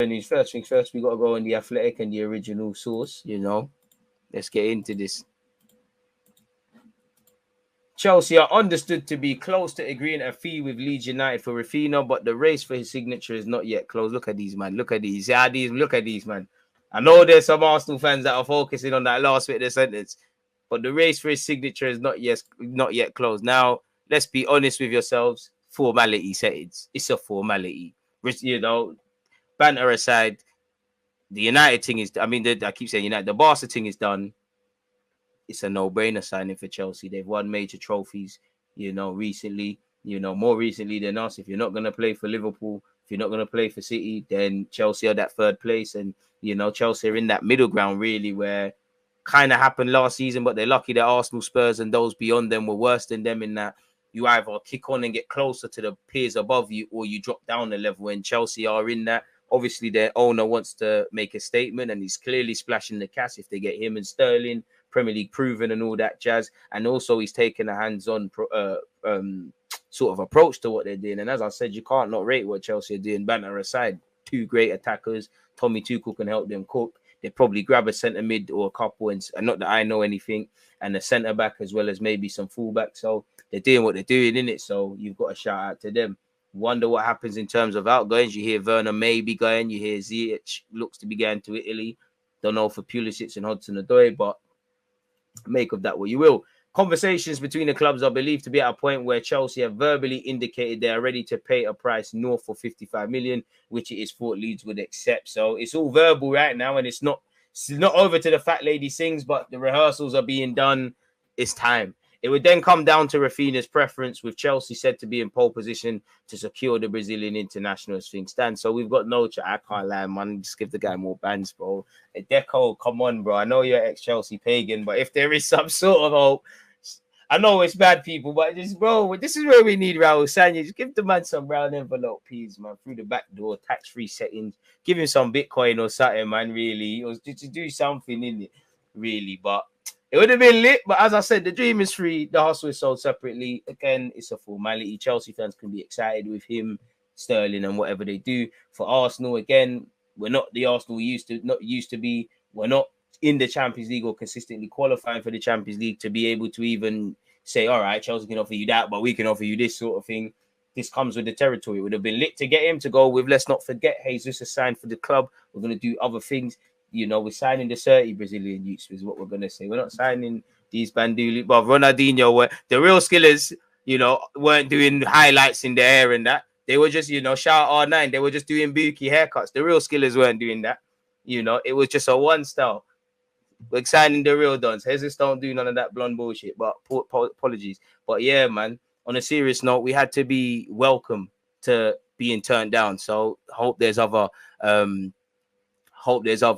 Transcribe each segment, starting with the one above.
news. First things first, we got to go on the Athletic and the original source, you know. Let's get into this. Chelsea are understood to be close to agreeing a fee with Leeds United for Raphinha, but the race for his signature is not yet closed. Look at these, man. Look at these. Yeah, look at these, man. I know there's some Arsenal fans that are focusing on that last bit of the sentence, but the race for his signature is not yet closed. Now, let's be honest with yourselves. Formality settings. It's a formality. You know, banter aside, the United thing is, I keep saying United, the Barca thing is done. It's a no-brainer signing for Chelsea. They've won major trophies, you know, recently, you know, more recently than us. If you're not going to play for Liverpool, if you're not going to play for City, then Chelsea are that third place. And, you know, Chelsea are in that middle ground, really, where kind of happened last season, but they're lucky that Arsenal, Spurs, and those beyond them were worse than them in that you either kick on and get closer to the peers above you or you drop down a level. And Chelsea are in that. Obviously, their owner wants to make a statement, and he's clearly splashing the cash if they get him and Sterling, Premier League proven and all that jazz. And also, he's taken a hands-on sort of approach to what they're doing. And as I said, you can't not rate what Chelsea are doing. Banter aside, two great attackers. Tommy Tuchel can help them cook. They probably grab a centre mid or a couple, and not that I know anything, and a centre back as well as maybe some fullback. So they're doing what they're doing, innit? So you've got to shout out to them. Wonder what happens in terms of outgoings. You hear Werner may be going. You hear Ziyech looks to be going to Italy. Don't know for Pulisic and Hudson-Odoi, but make of that what you will. Conversations between the clubs are believed to be at a point where Chelsea have verbally indicated they are ready to pay a price north for 55 million, which it is thought Leeds would accept. So it's all verbal right now, and it's not over to the fat lady sings, but the rehearsals are being done. It's time. It would then come down to Raphinha's preference, with Chelsea said to be in pole position to secure the Brazilian international as things stand. So we've got no chat. I can't lie, man. Just give the guy more bands, bro. Deco, come on, bro. I know you're ex-Chelsea pagan, but if there is some sort of hope, I know it's bad people, but this is where we need Raul Sanya. Just give the man some brown envelope, please, man, through the back door, tax-free settings. Give him some Bitcoin or something, man, really. Or to do something in it, really. But it would have been lit, but as I said, the dream is free. The hustle is sold separately. Again, it's a formality. Chelsea fans can be excited with him, Sterling, and whatever they do. For Arsenal, again, we're not the Arsenal we used to be. We're not in the Champions League or consistently qualifying for the Champions League to be able to even say, all right, Chelsea can offer you that, but we can offer you this sort of thing. This comes with the territory. It would have been lit to get him to go with. Let's not forget, Jesus has signed for the club. We're going to do other things. You know, we're signing the 30 Brazilian youths is what we're going to say. We're not signing these Banduli. But Ronaldinho, were the real skillers, you know, weren't doing highlights in the air and that. They were just, you know, shout R9. They were just doing bookie haircuts. The real skillers weren't doing that. You know, it was just a one style. We're signing the real dons. Jesus don't do none of that blonde bullshit. But apologies. But yeah, man, on a serious note, we had to be welcome to being turned down. So hope there's other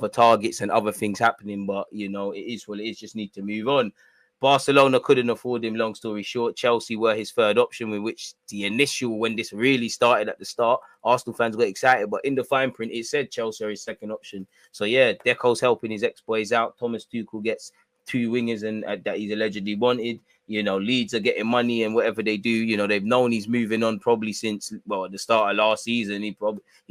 targets and other things happening, but you know, it is what it is. Just need to move on. Barcelona couldn't afford him, long story short. Chelsea were his third option, with which the initial, when this really started at the start, Arsenal fans got excited, but in the fine print it said Chelsea are his second option. So yeah, Deco's helping his ex-boys out. Thomas Tuchel gets two wingers and that he's allegedly wanted. You know, Leeds are getting money, and whatever they do, you know, they've known he's moving on probably since, well, at the start of last season. He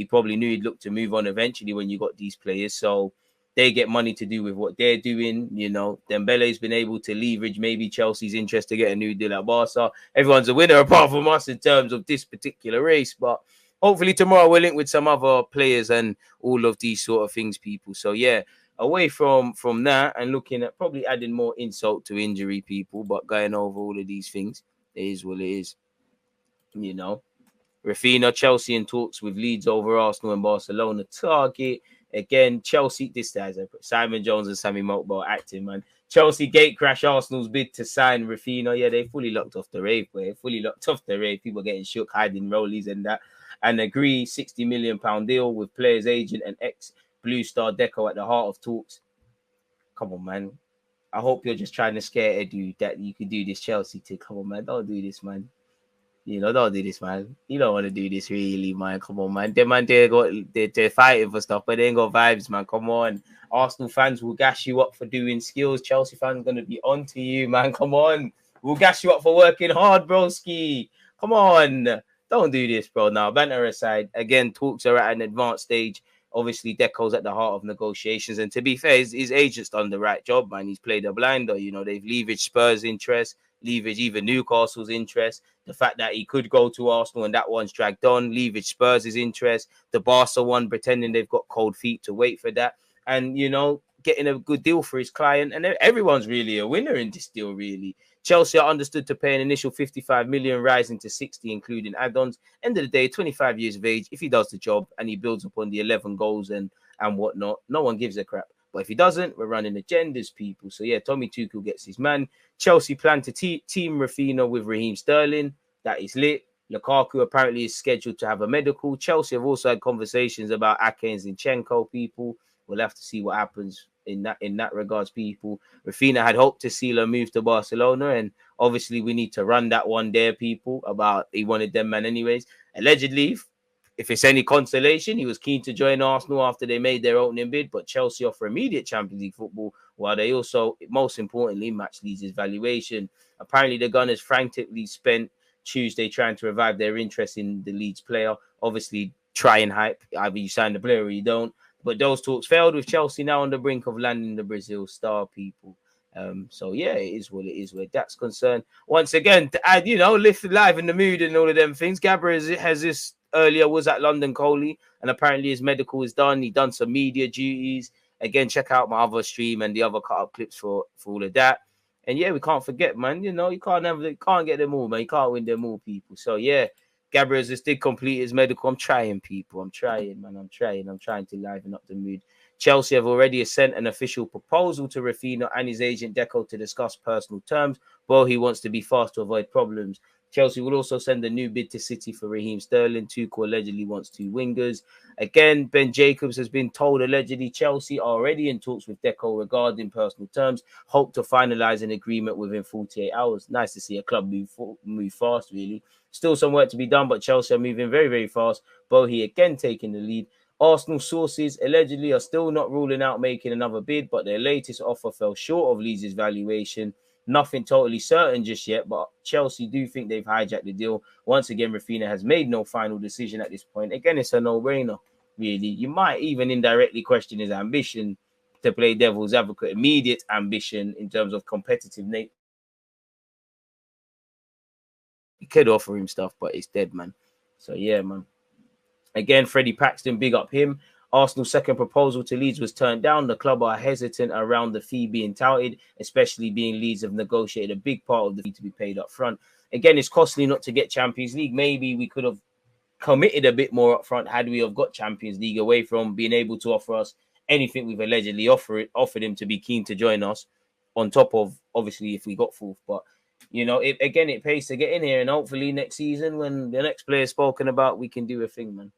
probably knew he'd look to move on eventually when you got these players. So they get money to do with what they're doing. You know, Dembele's been able to leverage maybe Chelsea's interest to get a new deal at Barca. Everyone's a winner apart from us in terms of this particular race. But hopefully tomorrow we'll link with some other players and all of these sort of things, people. So yeah, away from that and looking at probably adding more insult to injury, people, but going over all of these things, it is what it is. You know, Raphinha, Chelsea in talks with Leeds over Arsenal and Barcelona target. Again, Chelsea, this guy's Simon Jones and Sammy Mokbo acting, man. Chelsea gate crash Arsenal's bid to sign Raphinha. Yeah, they fully locked off the rave, boy. Fully locked off the rave. People getting shook, hiding rollies and that. And agree £60 million deal with players' agent and ex-Blue Star Deco at the heart of talks. Come on, man. I hope you're just trying to scare Edu that you can do this Chelsea thing. Come on, man. Don't do this, man. You know, don't do this, man. You don't want to do this, really, man. Come on, man. They're fighting for stuff, but they ain't got vibes, man. Come on. Arsenal fans will gas you up for doing skills. Chelsea fans going to be on to you, man. Come on. We'll gas you up for working hard, broski. Come on. Don't do this, bro. Now, banter aside, again, talks are at an advanced stage Obviously, Deco's at the heart of negotiations. And to be fair, his agent's done the right job, man. He's played a blinder. You know, they've leveraged Spurs' interest, leveraged even Newcastle's interest. The fact that he could go to Arsenal and that one's dragged on, leveraged Spurs' interest. The Barca one, pretending they've got cold feet to wait for that. And, you know, getting a good deal for his client. And everyone's really a winner in this deal, really. Chelsea are understood to pay an initial 55 million, rising to 60, including add-ons. End of the day, 25 years of age. If he does the job and he builds upon the 11 goals and whatnot, no one gives a crap. But if he doesn't, we're running agendas, people. So yeah, Tommy Tuchel gets his man. Chelsea plan to team Raphinha with Raheem Sterling. That is lit. Lukaku apparently is scheduled to have a medical. Chelsea have also had conversations about Ake and Zinchenko, people. We'll have to see what happens in that regards, people. Rafinha had hoped to seal a move to Barcelona, and obviously we need to run that one there, people, about he wanted them man anyways. Allegedly, if it's any consolation, he was keen to join Arsenal after they made their opening bid, but Chelsea offer immediate Champions League football, while they also, most importantly, match Leeds' valuation. Apparently, the Gunners frantically spent Tuesday trying to revive their interest in the Leeds player. Obviously, try and hype. Either you sign the player or you don't. But those talks failed, with Chelsea now on the brink of landing the Brazil star, people. So yeah, it is what it is where that's concerned. Once again, to add, you know, lift live in the mood and all of them things. Gabriel has this earlier, was at London Coley, and apparently his medical is done. He done some media duties. Again, check out my other stream and the other cut-up clips for all of that. And yeah, we can't forget, man. You know, you can't get them all, man. You can't win them all, people. So yeah, Gabriel just did complete his medical. I'm trying, people. I'm trying, man. I'm trying to liven up the mood. Chelsea have already sent an official proposal to Raphinha and his agent Deco to discuss personal terms. Well, he wants to be fast to avoid problems. Chelsea will also send a new bid to City for Raheem Sterling. Tuchel allegedly wants two wingers. Again, Ben Jacobs has been told allegedly Chelsea are already in talks with Deco regarding personal terms. Hope to finalise an agreement within 48 hours. Nice to see a club move fast, really. Still some work to be done, but Chelsea are moving very, very fast. Bohi again taking the lead. Arsenal sources allegedly are still not ruling out making another bid, but their latest offer fell short of Leeds' valuation. Nothing totally certain just yet, but Chelsea do think they've hijacked the deal. Once again, Raphinha has made no final decision at this point. Again, it's a no-brainer, really. You might even indirectly question his ambition to play devil's advocate, immediate ambition in terms of competitive nature. You could offer him stuff, but it's dead, man. So, yeah, man. Again, Freddie Paxton, big up him. Arsenal's second proposal to Leeds was turned down. The club are hesitant around the fee being touted, especially being Leeds have negotiated a big part of the fee to be paid up front. Again, it's costly not to get Champions League. Maybe we could have committed a bit more up front had we have got Champions League, away from being able to offer us anything we've allegedly offered him to be keen to join us, on top of, obviously, if we got fourth. But you know, it pays to get in here, and hopefully next season, when the next player is spoken about, we can do a thing, man.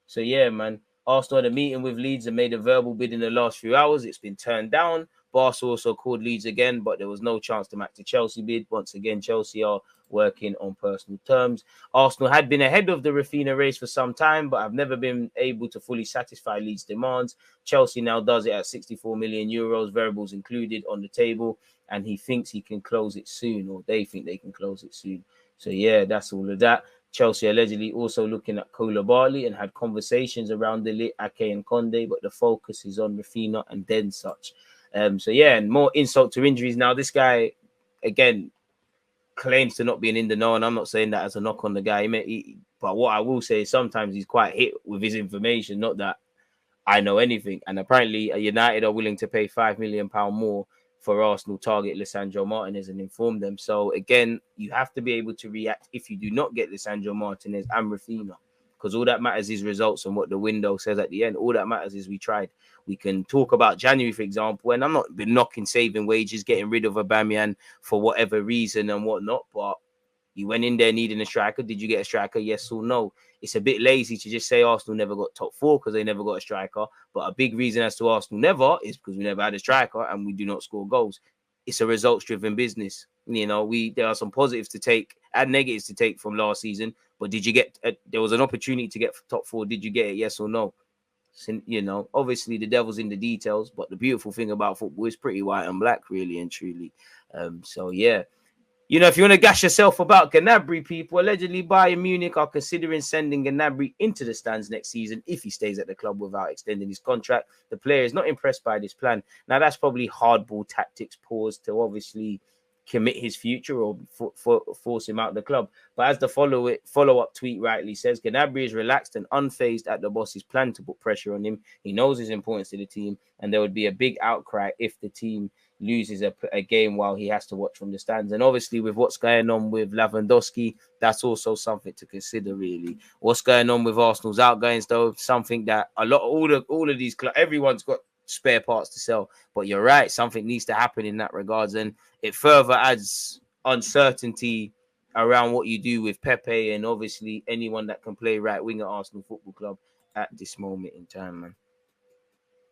So yeah, man. Arsenal had a meeting with Leeds and made a verbal bid in the last few hours. It's been turned down. Barca also called Leeds again, but there was no chance to match the Chelsea bid. Once again, Chelsea are working on personal terms. Arsenal had been ahead of the Raphinha race for some time, but have never been able to fully satisfy Leeds' demands. Chelsea now does it at 64 million euros, variables included, on the table, and he thinks he can close it soon, or they think they can close it soon. So yeah, that's all of that. Chelsea allegedly also looking at Koulibaly and had conversations around the Lit, Ake and Conde, but the focus is on Raphinha and then such. So yeah, and more insult to injuries. Now, this guy, again, claims to not being in the know, and I'm not saying that as a knock on the guy. But what I will say is sometimes he's quite hit with his information, not that I know anything. And apparently United are willing to pay £5 million more for Arsenal target Lisandro Martinez and inform them. So again, you have to be able to react if you do not get Lisandro Martinez and Rafinha, because all that matters is results and what the window says at the end. All that matters is we tried. We can talk about January, for example, and I'm not been knocking saving wages, getting rid of Aubameyang for whatever reason and whatnot, but you went in there needing a striker. Did you get a striker? Yes or no? It's a bit lazy to just say Arsenal never got top four because they never got a striker. But a big reason as to Arsenal never is because we never had a striker and we do not score goals. It's a results-driven business. You know, there are some positives to take and negatives to take from last season. But did you get? There was an opportunity to get top four. Did you get it? Yes or no? You know, obviously the devil's in the details. But the beautiful thing about football is pretty white and black, really and truly. So yeah. You know, if you want to gash yourself about Gnabry, people allegedly Bayern Munich are considering sending Gnabry into the stands next season if he stays at the club without extending his contract. The player is not impressed by this plan. Now, that's probably hardball tactics paused to obviously commit his future or force him out of the club. But as the follow-up tweet rightly says, Gnabry is relaxed and unfazed at the boss's plan to put pressure on him. He knows his importance to the team, and there would be a big outcry if the team loses a game while he has to watch from the stands. And obviously, with what's going on with Lewandowski, that's also something to consider. Really, what's going on with Arsenal's outgoings, though, something that all of these clubs, everyone's got spare parts to sell. But you're right, something needs to happen in that regards, and it further adds uncertainty around what you do with Pepe and obviously anyone that can play right wing at Arsenal Football Club at this moment in time, man.